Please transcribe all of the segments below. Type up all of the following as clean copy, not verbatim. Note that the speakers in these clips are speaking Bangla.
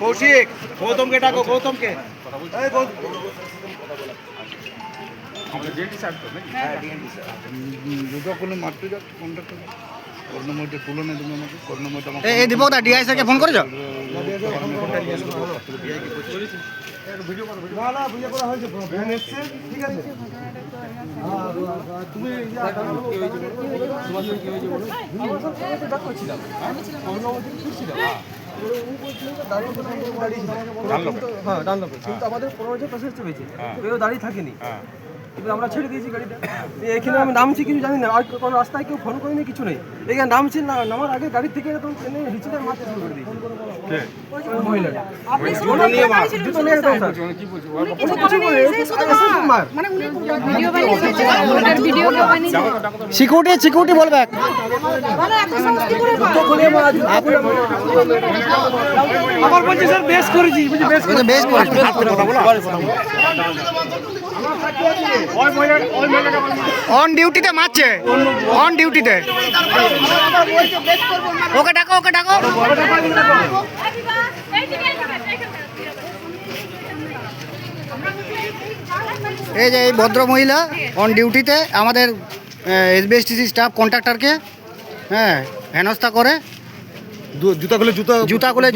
কৌশিক, গৌতমকে ডাকো, গৌতমকে। এই দীপক দা ডিআই স্যারকে ফোন করেছো? আমাদের 15 পেশেন্ট চেপেছে, কেউ দাঁড়িয়ে থাকেনি। এবার আমরা ছেড়ে দিয়েছি গাড়িটা। এখানে আমি নামছি কিছু জানি না, আর কোনো রাস্তায় কেউ ফোন করেনি, কিছু নেই। এখানে নামছি না, নামার আগে গাড়ি থেকে এরকম ট্রেনে হিচড়ে মারতে শুরু করে দিয়েছি মহিলাটা। জুতো নিয়ে একদম স্যার। সিকিউরিটি বলবে। আবার বলছি স্যার বেশ করেছি, বেশ করেছি। অন ডিউটিতে মারছে, অন ডিউটিতে। ওকে ডাকো, ওকে ডাকো। এই যে এই ভদ্র মহিলা অন ডিউটিতে আমাদের এসবিএসটিসি স্টাফ কন্ট্রাক্টরকে হেনস্থা করে, জুতা খুলে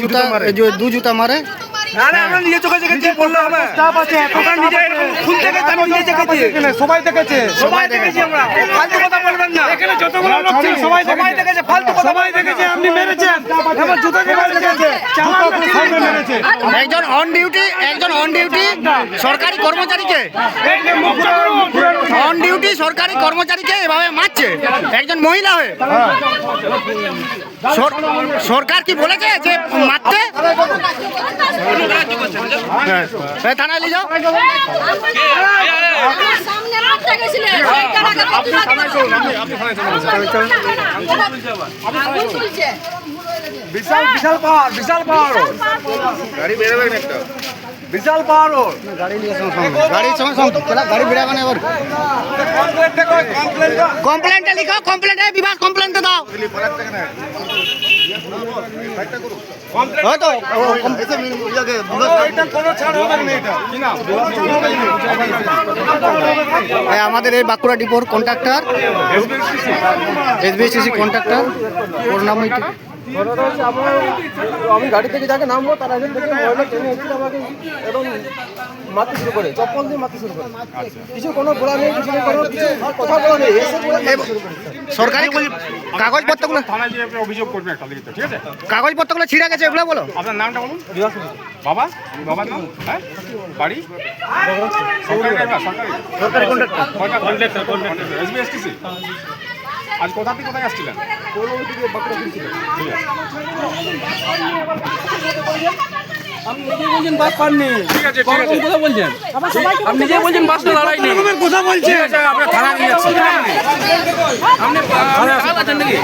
দু জুতা মারে। আমরা নিজে চোখে দেখেছি, বললো হবে স্টাফ আছে, ওখানে নিজে খুলতে গেছে, আমি নিজে দেখেছি, সবাই দেখেছি আমরা। ফালতু কথা বলবেন না, এখানে যতগুলো লোক ছিল সবাই দেখেছে, ফালতু কথা সবাই দেখেছে। আপনি মেরেছেন, এবার জুতা দিয়ে মেরেছে, চালাকে সামনে মেরেছে। একজন অন ডিউটি সরকারি কর্মচারীকে, অন ডিউটি সরকারি কর্মচারীকে এভাবে মারছে একজন মহিলা হয়ে। সরকার কি বলেছে যে মারতে? থানায় নিয়ে যাও। বিশাল পাওয়ার গাড়ি বেরোবেন একটা, বিশাল পাওয়ার গাড়ির সঙ্গে গাড়ি বেরাবে না। এবার কমপ্লেনটা লিখো, কমপ্লেনটা বিভাগ কমপ্লেনটা দাও। আমাদের এই বাঁকুড়া ডিপোর কন্ট্রাক্টর, এসবিএসটিসি কন্ট্রাক্টর, ওর নাম আমি গাড়ি থেকে যাকে নামবো তার আগে থেকে মহিলা ট্রেনে এসে আমাকে একদম মারতে শুরু করে, চপ্পল দিয়ে মারতে শুরু করে। কিছু কোনো বলা নেই, কিছু কোনো কিছু কথা বলা নেই, এসে সরকারি কাগজপত্রগুলো, অভিযোগ করবে একটা লিখিত, ঠিক আছে? কাগজপত্রগুলো ছিঁড়ে গেছে, এগুলো বলো। আপনার নামটা বলুন। বাবার নাম, হ্যাঁ, বাড়ি সরকারি কন্ট্রাক্টর এসবিএসটিসি। আজ কোথা থেকে কোথায় আসছিলেন? ঠিক আছে, আপনি নিজে বলছেন বাস পাননি, ঠিক আছে, কথা বলছেন, আপনি নিজে বলছেন বাসটা লড়াইনি, কথা বলছেন। আমরা থানা নিয়ে যাচ্ছি। আপনি আছেন নাকি?